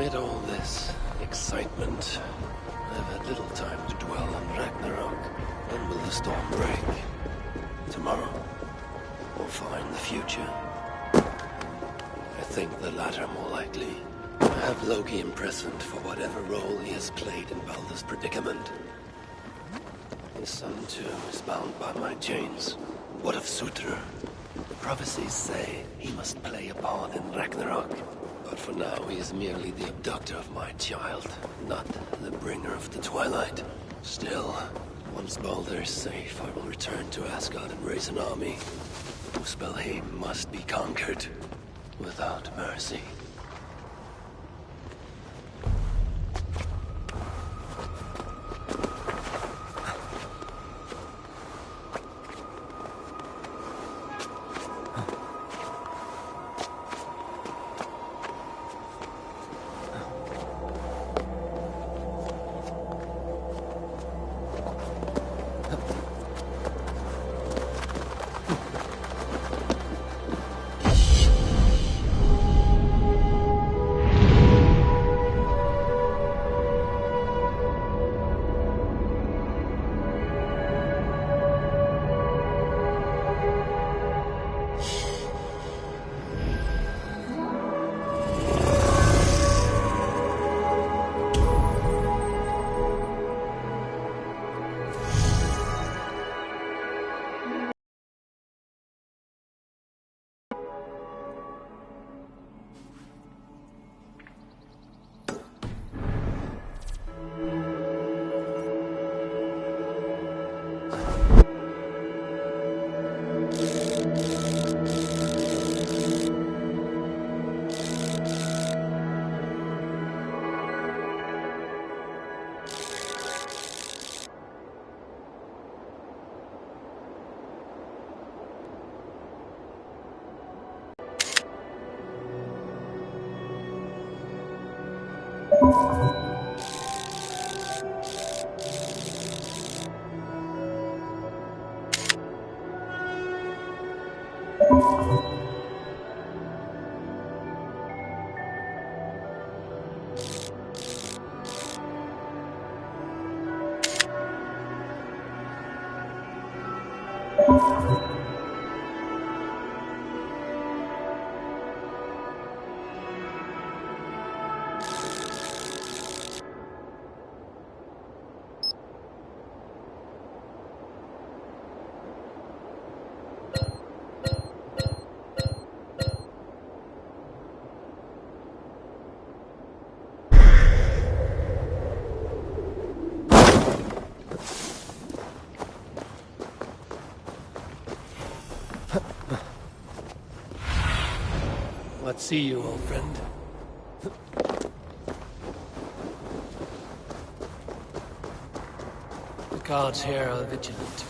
Amid all this excitement, I've had little time to dwell on Ragnarok. When will the storm break? Tomorrow? Or far in the future? I think the latter more likely. I have Loki imprisoned for whatever role he has played in Balder's predicament. His son, too, is bound by my chains. What of Surtr? The prophecies say he must play a part in Ragnarok. But for now, he is merely the abductor of my child, not the bringer of the Twilight. Still, once Balder is safe, I will return to Asgard and raise an army. Muspelheim must be conquered, without mercy. What see you, old friend? The gods here are vigilant.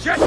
Shit!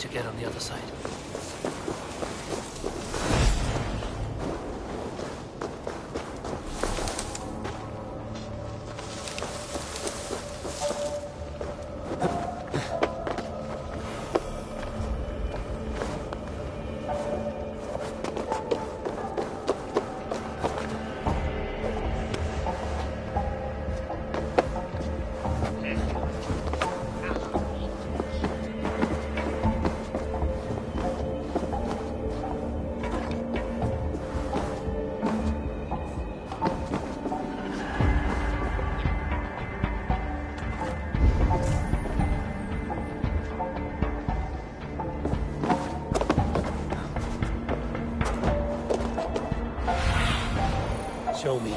to get on the other side. Show me.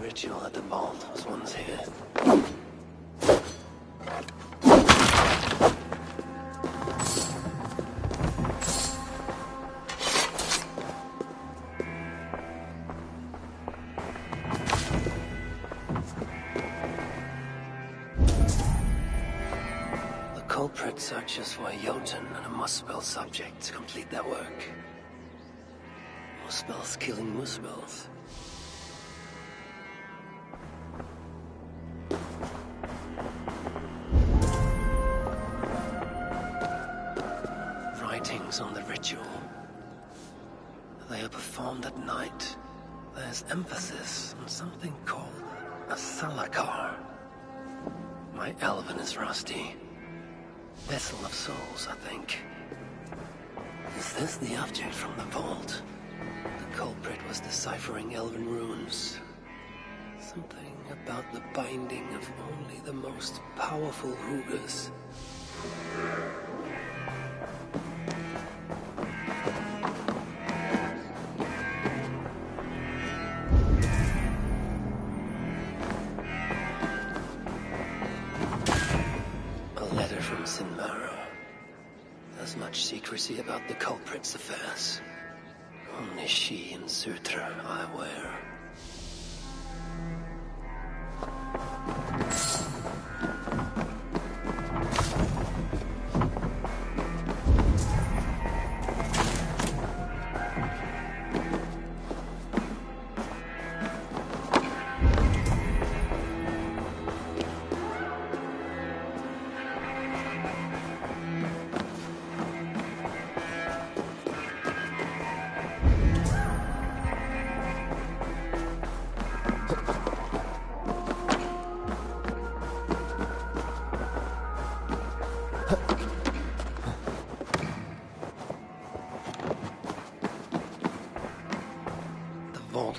Ritual at the vault was once here. The culprit searches for a Jotun and a Muspel subject to complete their work. Muspels killing Muspels. On the ritual. They are performed at night. There's emphasis on something called a salakar. My elven is rusty. Vessel of souls, I think. Is this the object from the vault? The culprit was deciphering elven runes. Something about the binding of only the most powerful Hugers. There's much secrecy about the culprit's affairs. Only she and Sutra are aware.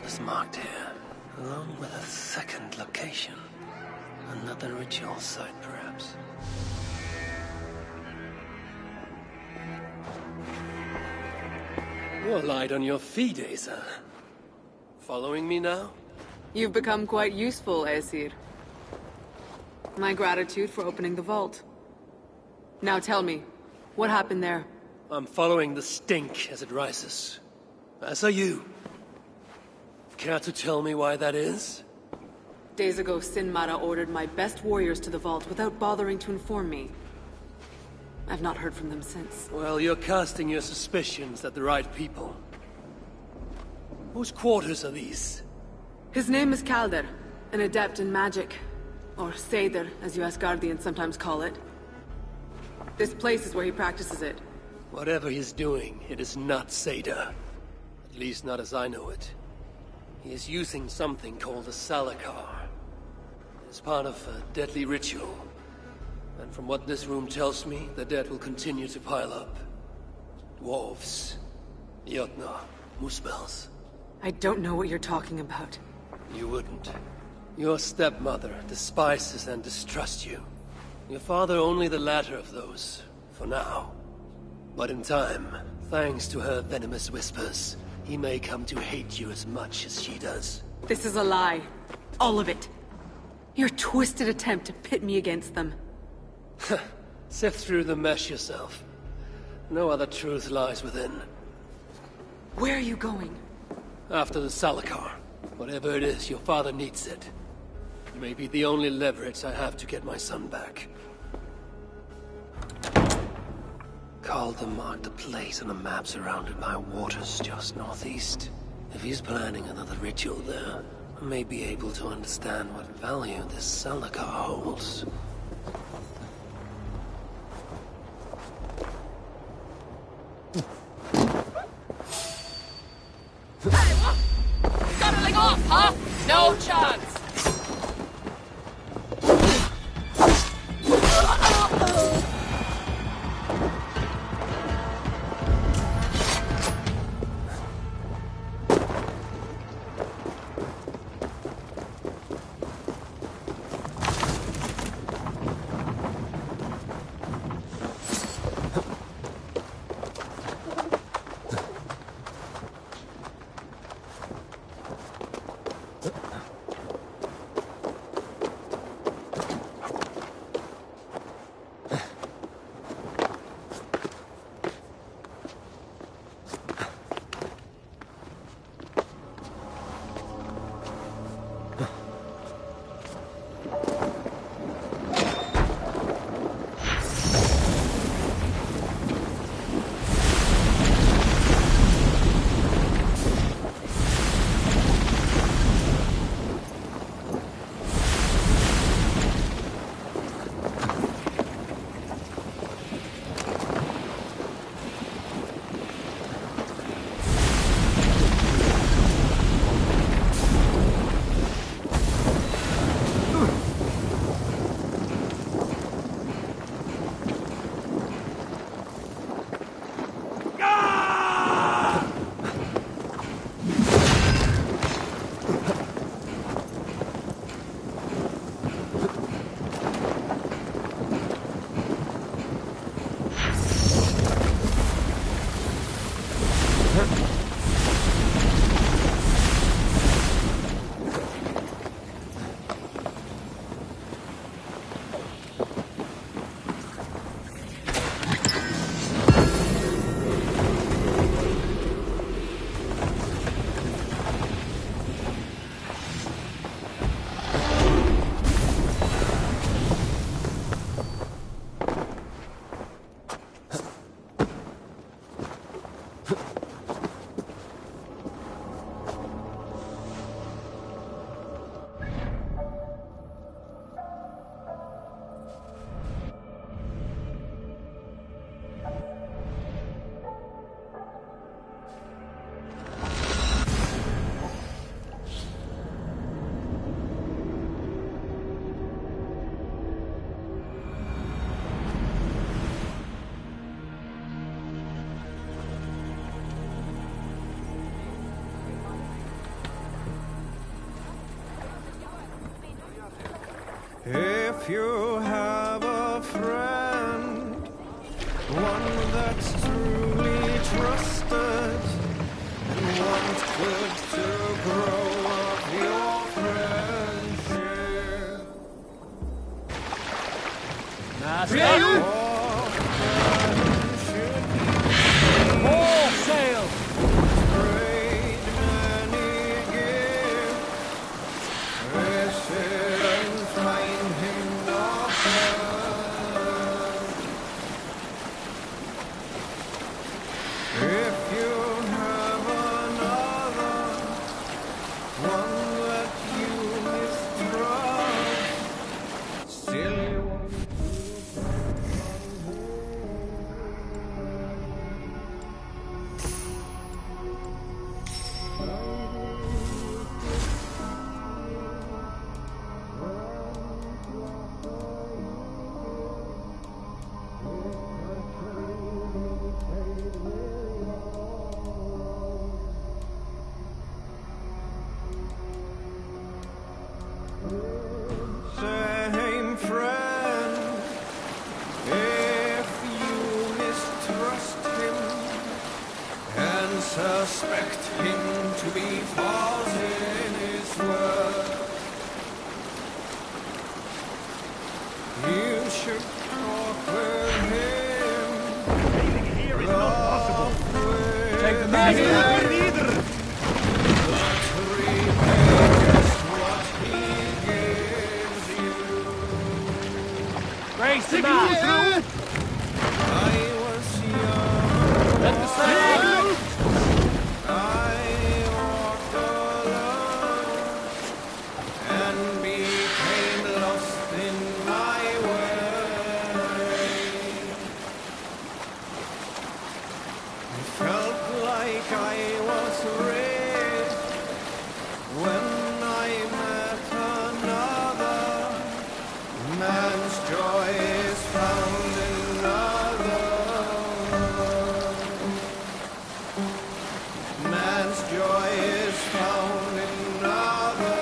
Is marked here, along with a second location. Another ritual site, perhaps. You're light on your feet, Asa. Following me now? You've become quite useful, Aesir. My gratitude for opening the vault. Now tell me, what happened there? I'm following the stink as it rises. As are you. Care to tell me why that is? Days ago, Sinmara ordered my best warriors to the vault without bothering to inform me. I've not heard from them since. Well, you're casting your suspicions at the right people. Whose quarters are these? His name is Kalder, an adept in magic. Or Seder, as you Asgardians sometimes call it. This place is where he practices it. Whatever he's doing, it is not Seder. At least not as I know it. He is using something called a salakar. It's part of a deadly ritual. And from what this room tells me, the dead will continue to pile up. Dwarves, Jotnar, Muspels. I don't know what you're talking about. You wouldn't. Your stepmother despises and distrusts you. Your father only the latter of those, for now. But in time, thanks to her venomous whispers, he may come to hate you as much as she does. This is a lie. All of it. Your twisted attempt to pit me against them. Sift through the mesh yourself. No other truth lies within. Where are you going? After the salakar. Whatever it is, your father needs it. It may be the only leverage I have to get my son back. Calder marked a place on a map surrounded by waters just northeast. If he's planning another ritual there, I may be able to understand what value this Salakar holds. Scuttling off, huh? No chance! If you have a friend, one that's truly trusted, and wants good to grow up your friendship. All friendship All sail! great many gifts. Visit and find him not found. If you have another, one that you mistrust, still you want when I met another. Man's joy is found in another. Man's joy is found in another.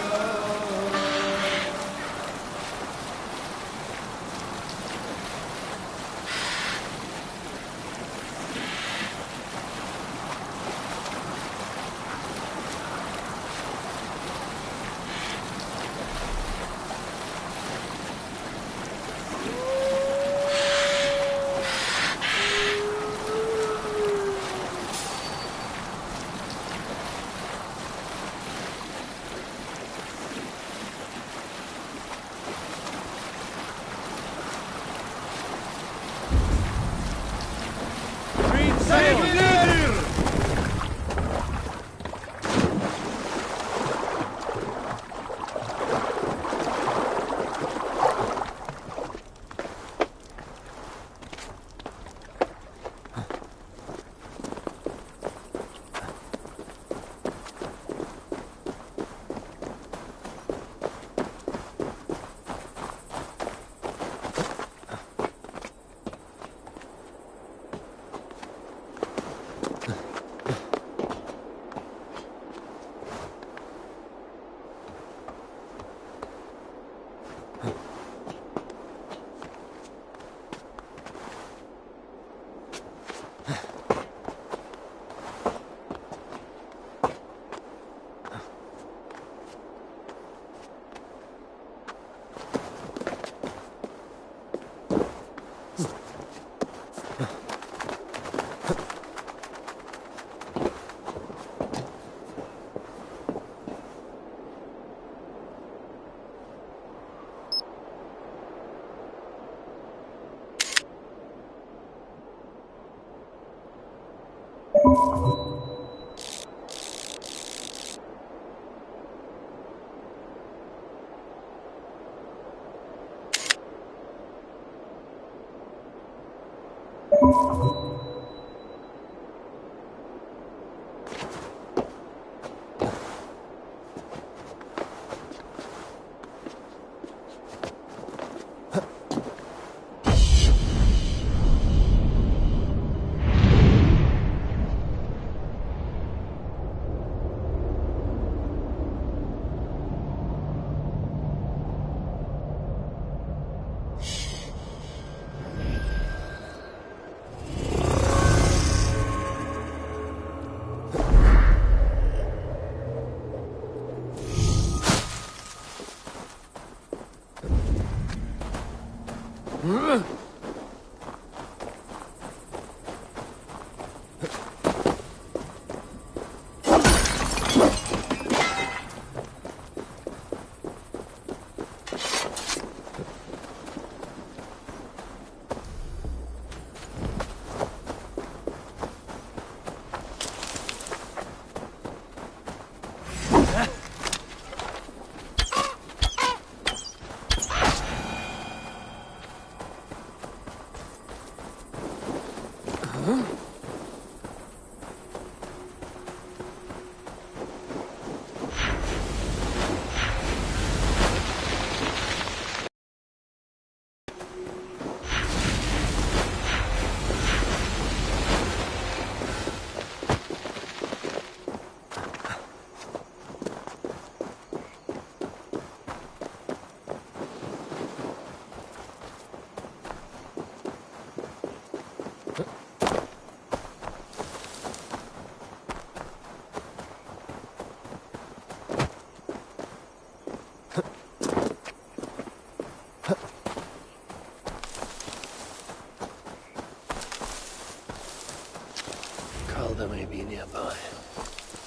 Calder may be nearby.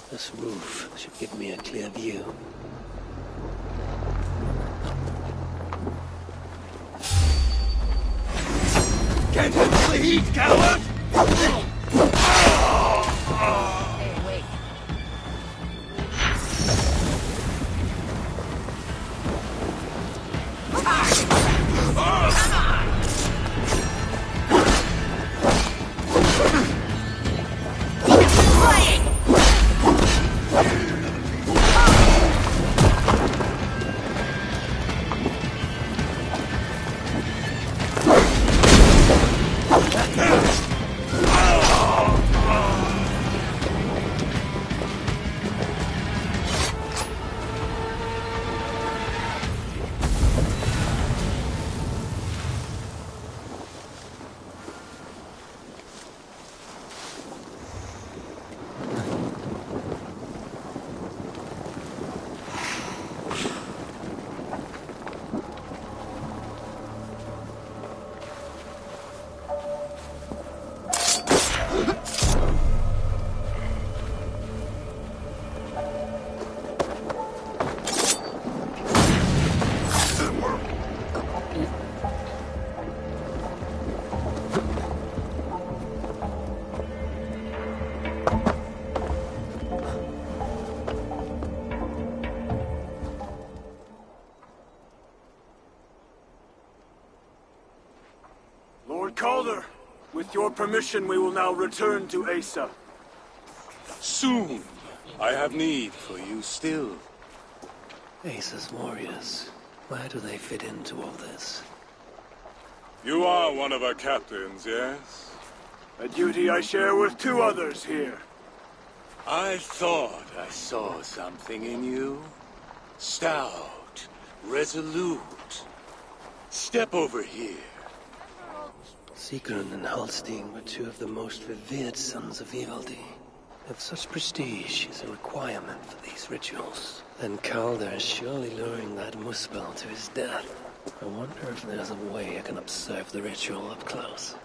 This roof should give me a clear view. Get into the heat, coward! Hey, wait. Calder. With your permission, we will now return to Asa. Soon. I have need for you still. Asa's warriors. Where do they fit into all this? You are one of our captains, yes? A duty I share with 2 others here. I thought I saw something in you. Stout, resolute. Step over here. Sigrun and Halstein were 2 of the most revered sons of Ivaldi. If such prestige is a requirement for these rituals, then Calder is surely luring that Muspel to his death. I wonder if there's a way I can observe the ritual up close.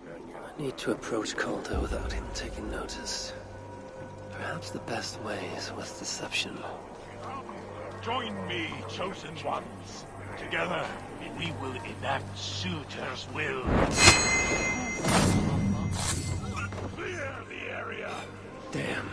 I need to approach Calder without him taking notice. Perhaps the best way is with deception. Join me, chosen ones. Together, we will enact Suitor's will. Clear the area. Damn.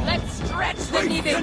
Let's stretch the needle.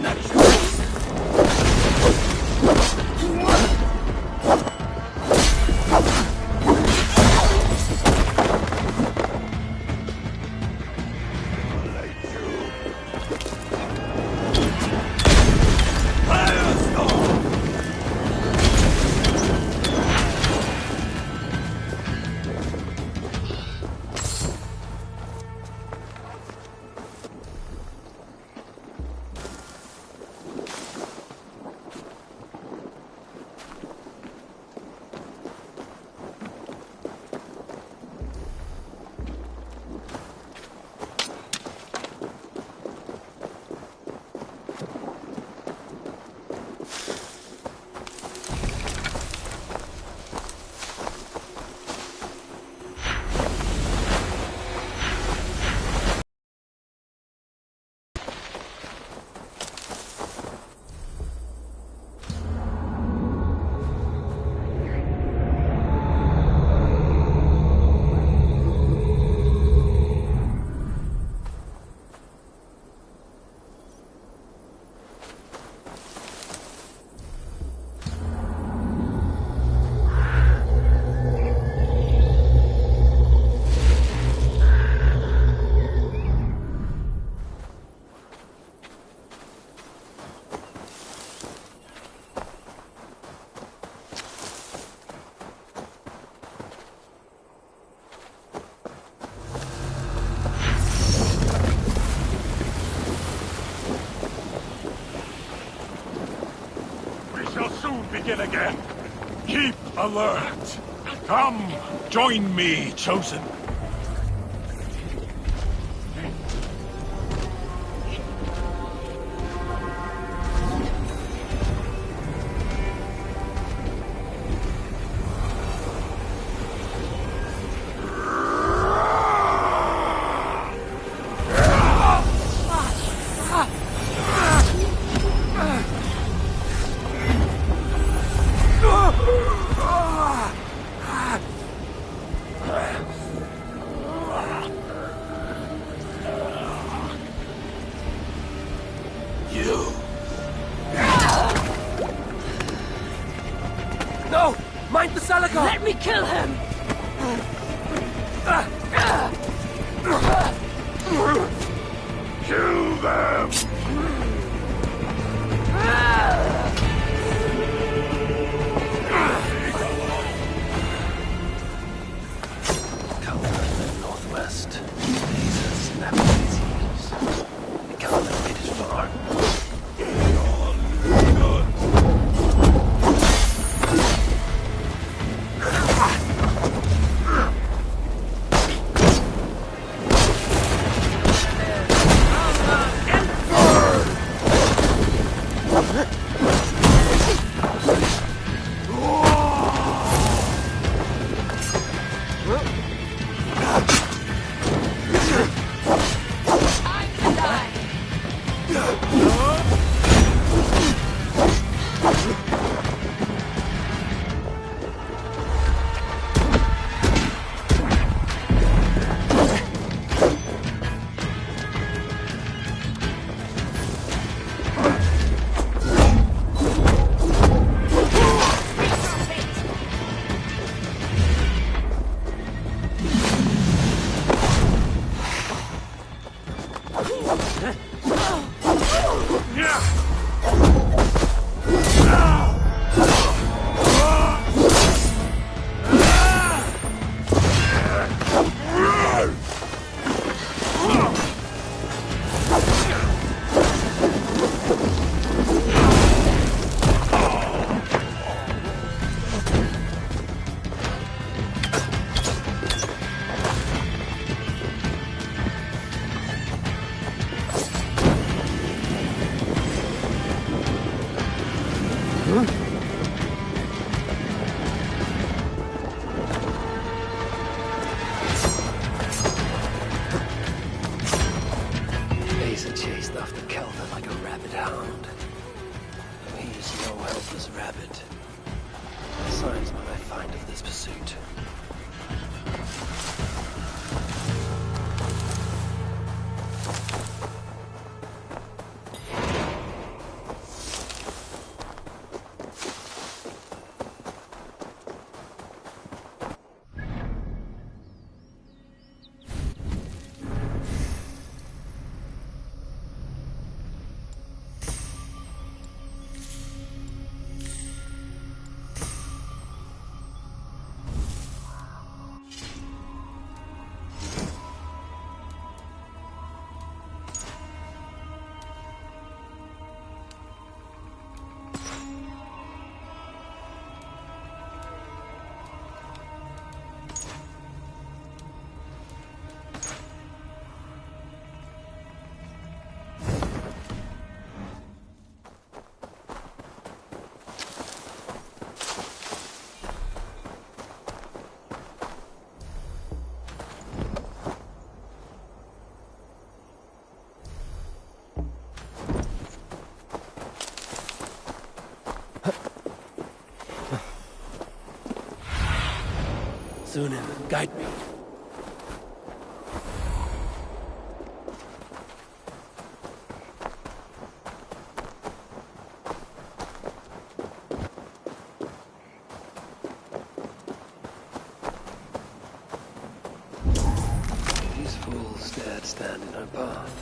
Begin again. Keep alert. Come, join me, chosen. Let me kill him! Kill them! Calder in the northwest. These are snapping at his heels. He can't have made it far. Asa chased after Calder like a rabid hound. He's no helpless rabbit. Signs what I find of this pursuit. Sunan, guide me. These fools dared stand in our path.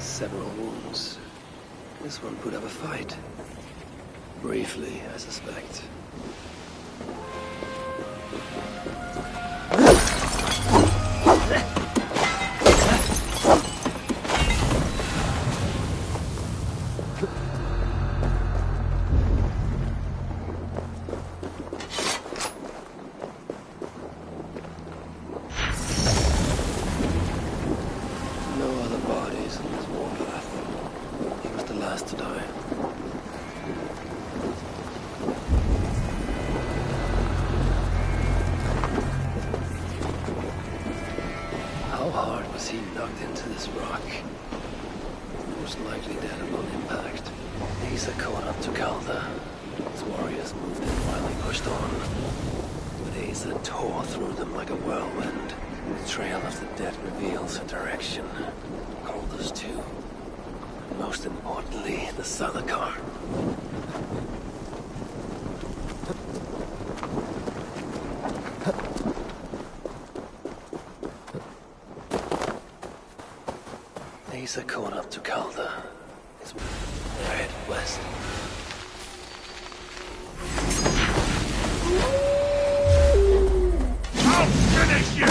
Several wounds. This one put up a fight. Briefly, I suspect. No other bodies in this warpath. He was the last to die. How hard was he knocked in this rock. Most likely dead upon impact. Asa caught up to Calder. His warriors moved in while he pushed on. But Asa tore through them like a whirlwind. The trail of the dead reveals a direction. Calder's too. And most importantly, the Salakar. Asa caught up to Calder. They're headed west. I'll finish you!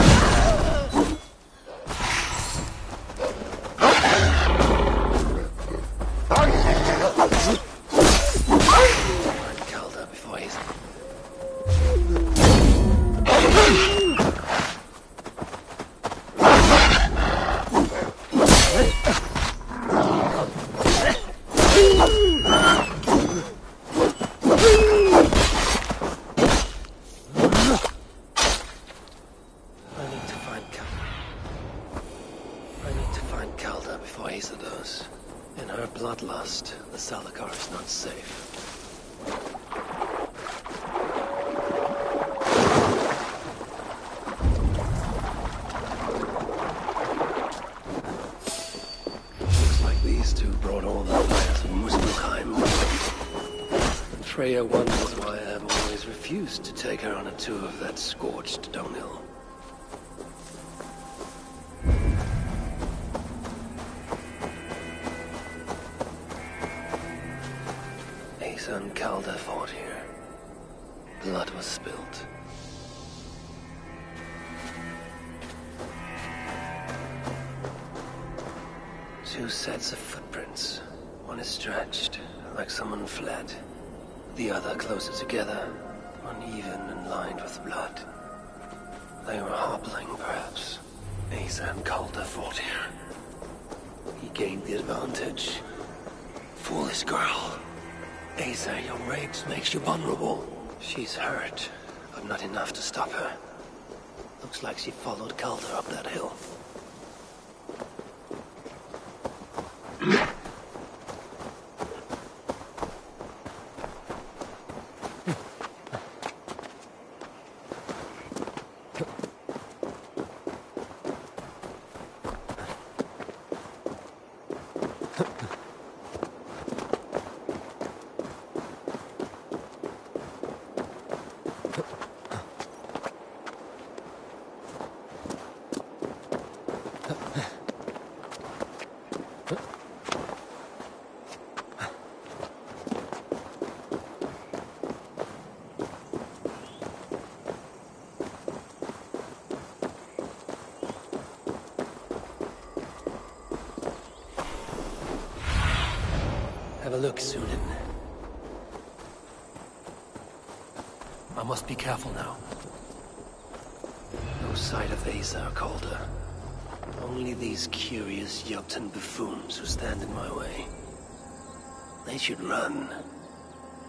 Find Calder before he's... I need to find Calder before Asa does. In her bloodlust, the Salakar is not safe. Looks like these two brought all the fires of Muspelheim. And Freya wonders why I have always refused to take her on a tour of that scorched dunghill. Asa and Calder fought here. Blood was spilt. Two sets of footprints. One is stretched, like someone fled. The other closer together, uneven and lined with blood. They were hobbling, perhaps. Asa and Calder fought here. He gained the advantage. Foolish girl. Asa, your rage makes you vulnerable. She's hurt, but not enough to stop her. Looks like she followed Calder up that hill. Have a look, Sunan. I must be careful now. No sight of Asa or Calder. Only these curious Jotun buffoons who stand in my way. They should run,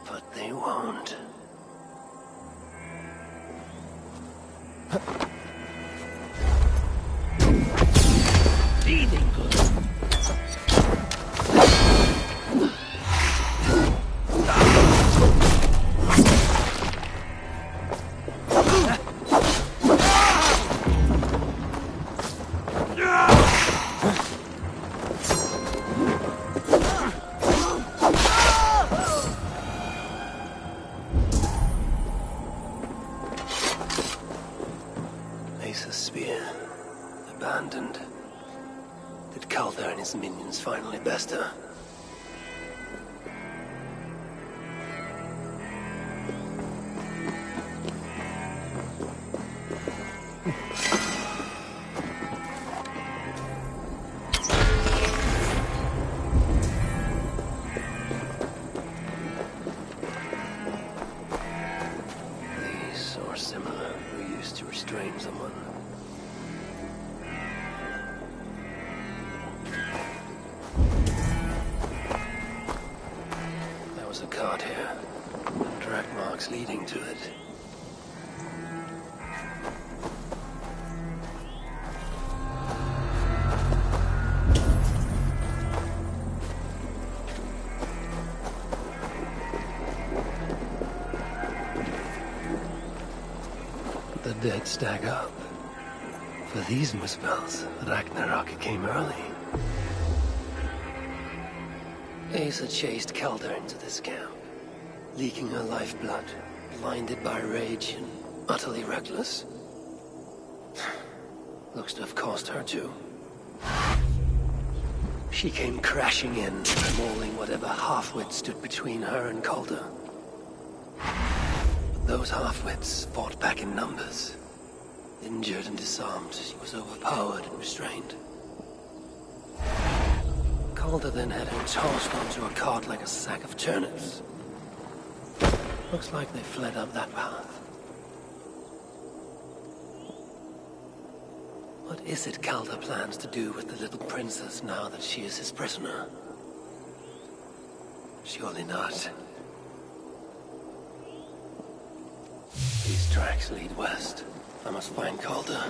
but they won't. Bleeding good. Asa's spear. Abandoned. Did Calder and his minions finally best her? These, or similar, were used to restrain someone. There was a cart here, and track marks leading to it. dead stack up. For these muspels, Ragnarok came early. Asa chased Calder into this camp, leaking her lifeblood, blinded by rage and utterly reckless. Looks to have cost her too. She came crashing in, mauling whatever half-wit stood between her and Calder. But those half-wits fought back in numbers. Injured and disarmed, she was overpowered and restrained. Calder then had her tossed onto a cart like a sack of turnips. Looks like they fled up that path. What is it Calder plans to do with the little princess now that she is his prisoner? Surely not. These tracks lead west. I must find Calder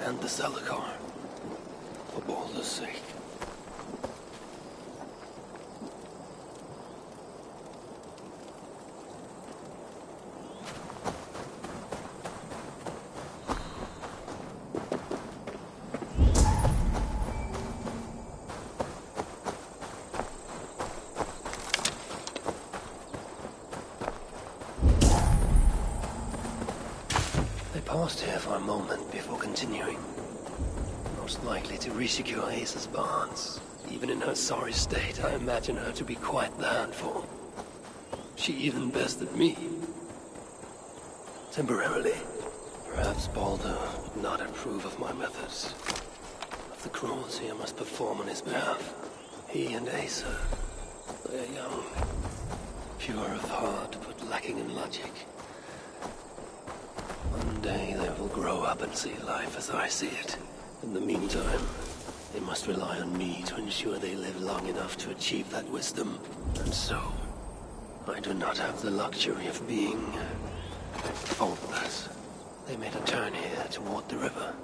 and the Salakar. For Baldur's sake. Paused here for a moment before continuing. Most likely to resecure Asa's bonds. Even in her sorry state, I imagine her to be quite the handful. She even bested me. Temporarily. Perhaps Baldur would not approve of my methods. Of the cruelty I must perform on his behalf. He and Asa, they are young. Pure of heart, but lacking in logic. One day they will grow up and see life as I see it. In the meantime, they must rely on me to ensure they live long enough to achieve that wisdom. And so, I do not have the luxury of being faultless. They made a turn here toward the river.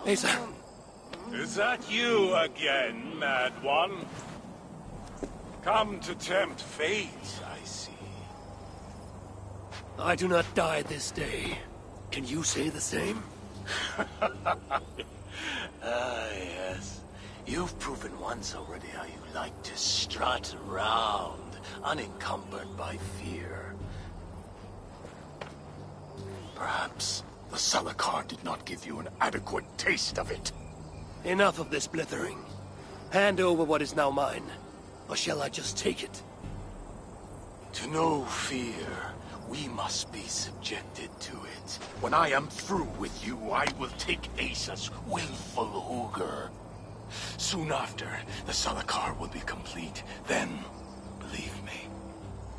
Asa! Is that you again, Mad One? Come to tempt fate, I see. I do not die this day. Can you say the same? Yes. You've proven once already how you like to strut around, unencumbered by fear. Perhaps the Salakar did not give you an adequate taste of it. Enough of this blithering. Hand over what is now mine, or shall I just take it? To know fear, we must be subjected to it. When I am through with you, I will take Asa's willful Hugr. Soon after, the Salakar will be complete. Then, believe me,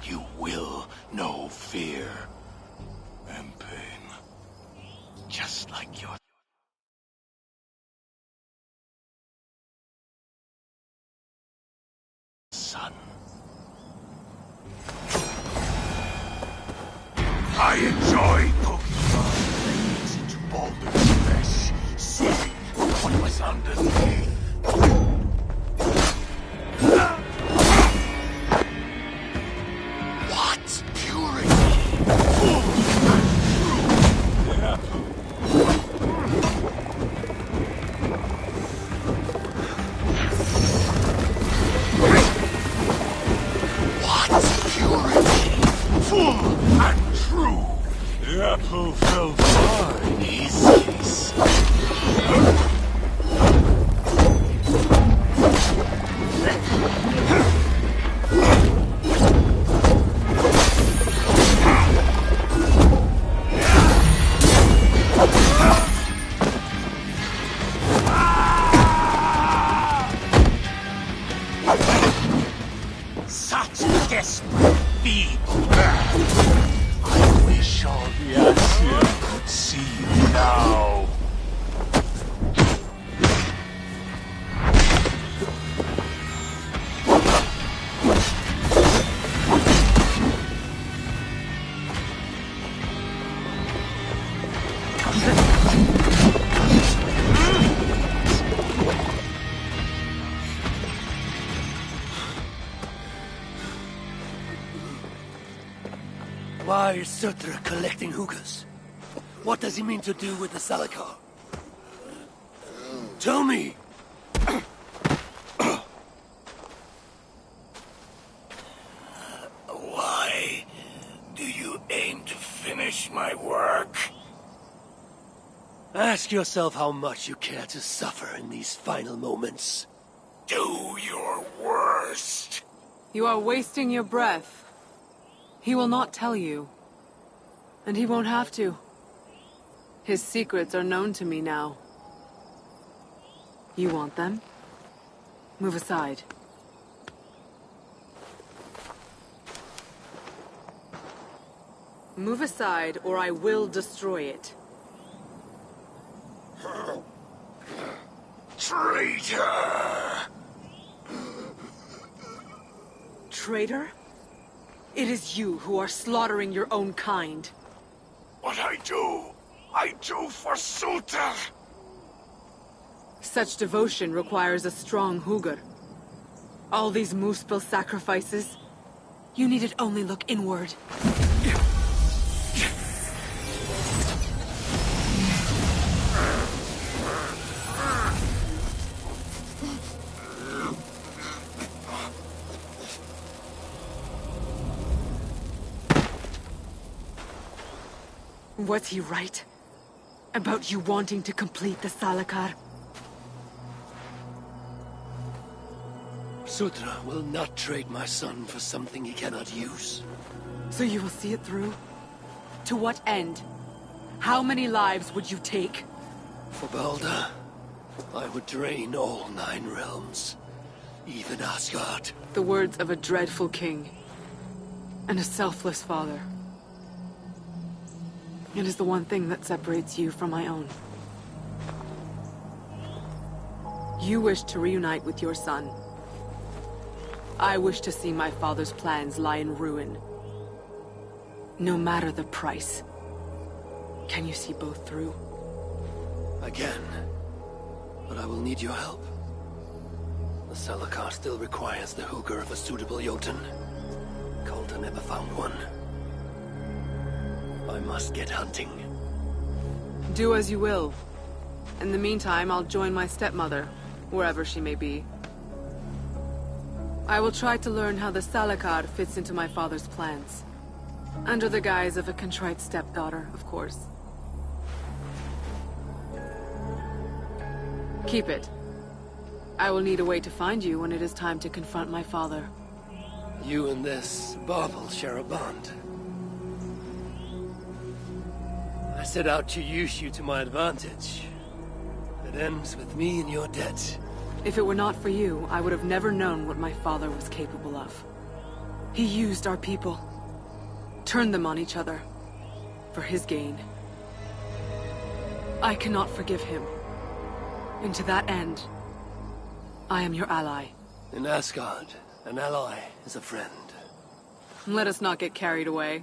you will know fear and pain. Just like your son. I enjoy poking my blades into Baldur's flesh, seeing what was underneath. What purity! Full and true! What purity! Full and true! The apple fell far. Easy. Why is Surtr collecting hookahs? What does he mean to do with the Salakar? Tell me! Why do you aim to finish my work? Ask yourself how much you care to suffer in these final moments. Do your worst. You are wasting your breath. He will not tell you. And he won't have to. His secrets are known to me now. You want them? Move aside. Move aside, or I will destroy it. Traitor! Traitor? It is you who are slaughtering your own kind. What I do for Surtr! Such devotion requires a strong Hugr. All these Muspel sacrifices, you needed only look inward. Was he right? About you wanting to complete the Salakar? Surtr will not trade my son for something he cannot use. So you will see it through? To what end? How many lives would you take? For Balder, I would drain all 9 realms. Even Asgard. The words of a dreadful king. And a selfless father. It is the one thing that separates you from my own. You wish to reunite with your son. I wish to see my father's plans lie in ruin. No matter the price. Can you see both through? Again. But I will need your help. The Salakar still requires the Hugr of a suitable Jotun. Coulter never found one. I must get hunting. Do as you will. In the meantime, I'll join my stepmother, wherever she may be. I will try to learn how the Salakar fits into my father's plans. Under the guise of a contrite stepdaughter, of course. Keep it. I will need a way to find you when it is time to confront my father. You and this bauble share a bond. I set out to use you to my advantage. It ends with me in your debt. If it were not for you, I would have never known what my father was capable of. He used our people. Turned them on each other. For his gain. I cannot forgive him. And to that end, I am your ally. In Asgard, an ally is a friend. Let us not get carried away.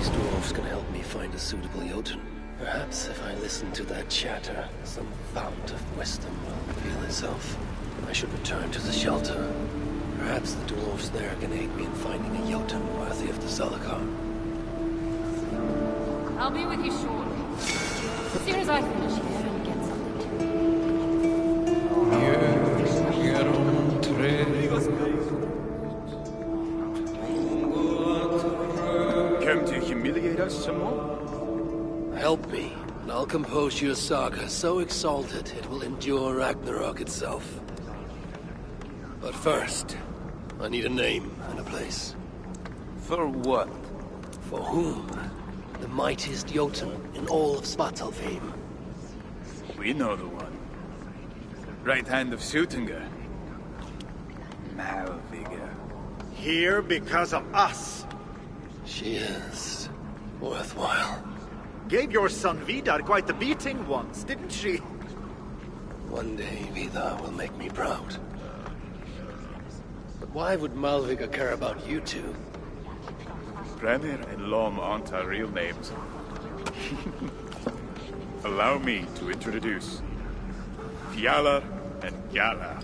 These dwarves can help me find a suitable Jotun. Perhaps if I listen to that chatter, some fount of wisdom will reveal itself. I should return to the shelter. Perhaps the dwarves there can aid me in finding a Jotun worthy of the Zalakar. I'll be with you shortly. As soon as I finish here and get Come to humiliate us some more? Help me, and I'll compose you a saga so exalted it will endure Ragnarok itself. But first, I need a name and a place. For what? For whom? The mightiest Jotun in all of Svartalfheim. We know the one. Right hand of Suttungr. Malvigr. Here because of us. She is worthwhile. Gave your son Vidar quite the beating once, didn't she? One day Vidar will make me proud. But why would Malvigr care about you two? Premier and Lom aren't our real names. Allow me to introduce Fjalar and Galar.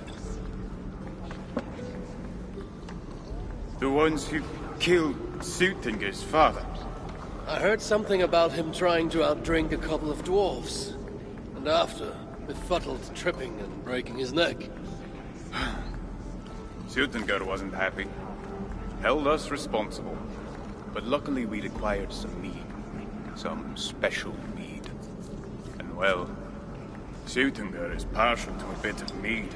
The ones who killed Suttungr's father. I heard something about him trying to outdrink a couple of dwarves. And after, befuddled tripping and breaking his neck. Suttungr wasn't happy. Held us responsible. But luckily we'd acquired some mead. Some special mead. And well, Suttungr is partial to a bit of mead.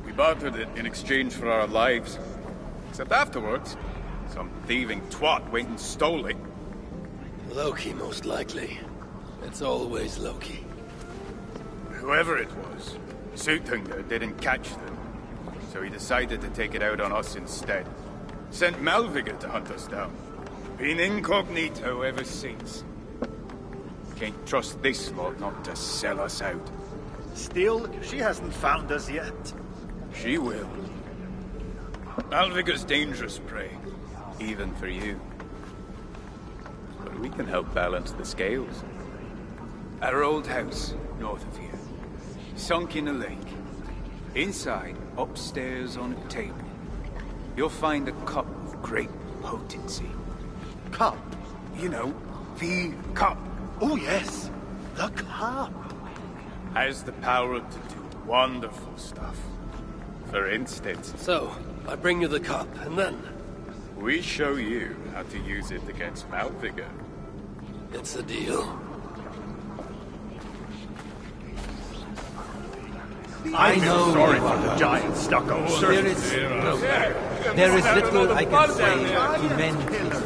We bartered it in exchange for our lives. Except afterwards, some thieving twat went and stole it. Loki, most likely. It's always Loki. Whoever it was, Suttungr didn't catch them. So he decided to take it out on us instead. Sent Malvigr to hunt us down. Been incognito ever since. Can't trust this lot not to sell us out. Still, she hasn't found us yet. She will. Malvigr's dangerous prey, even for you. But we can help balance the scales. Our old house, north of here, sunk in a lake. Inside, upstairs on a table, you'll find a cup of great potency. Cup? You know, the cup. Oh yes, the cup. Has the power to do wonderful stuff. For instance... So, I bring you the cup, and then... we show you how to use it against Malvigr. It's a deal. I know sorry for the giant stucco. There is little I can say to mend this.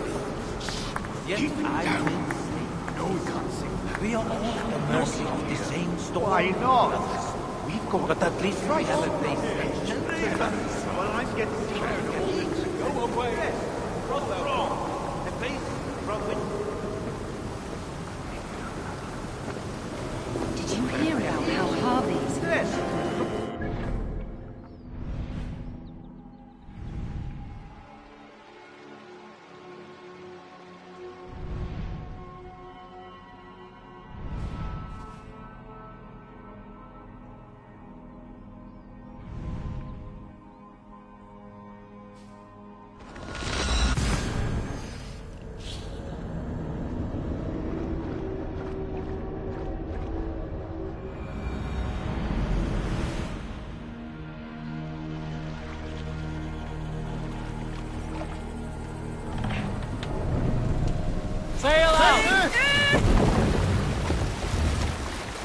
Yet I will say, No, we can't sing that. we are all at the mercy of the same storm. Why not? We've got, but at least we have a place that shelters us. Well, I'm getting tired of all this. Go away. Wrong. A place from which... Did you hear about how Harvey's... Yes.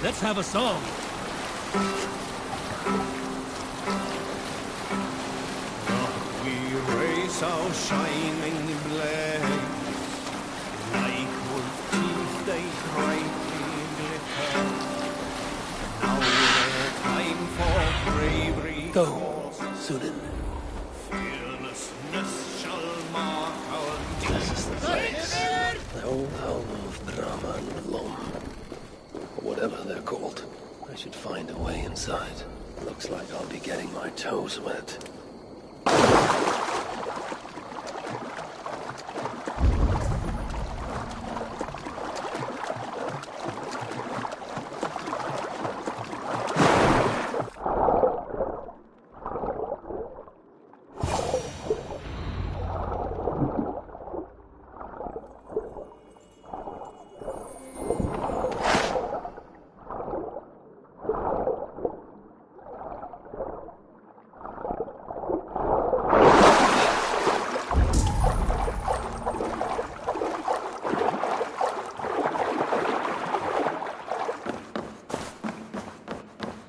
Let's have a song. We raise our shining blade, like wolf teeth they brightly glitter. Now the time for bravery Go, calls. Sunan. Fearlessness shall mark our This is the place. The old home of Brahma and Lom. Or whatever they're called. I should find a way inside. Looks like I'll be getting my toes wet.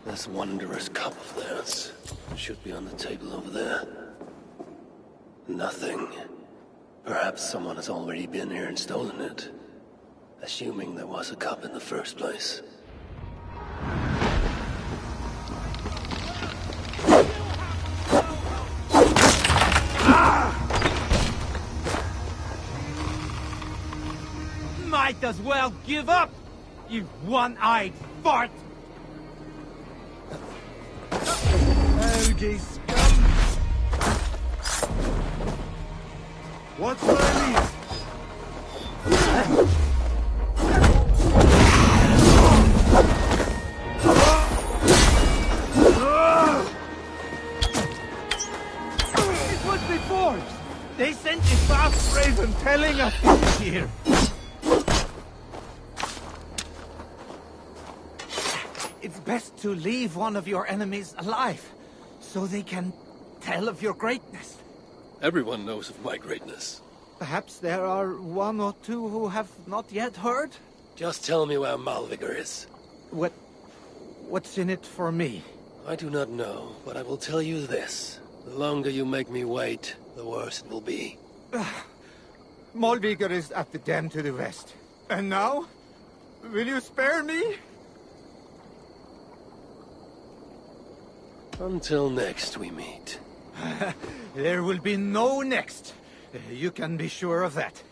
This wondrous cup of theirs should be on the table over there. Nothing. Perhaps someone has already been here and stolen it. Assuming there was a cup in the first place. Might as well give up, you one-eyed fart! Algae scum! What's my lead? It was before! They sent a fast raven telling us he's here. It's best to leave one of your enemies alive, so they can tell of your greatness. Everyone knows of my greatness. Perhaps there are one or two who have not yet heard? Just tell me where Malvigar is. What's in it for me? I do not know, but I will tell you this. The longer you make me wait, the worse it will be. Malvigar is at the dam to the west. And now? Will you spare me? Until next we meet. There will be no next. You can be sure of that.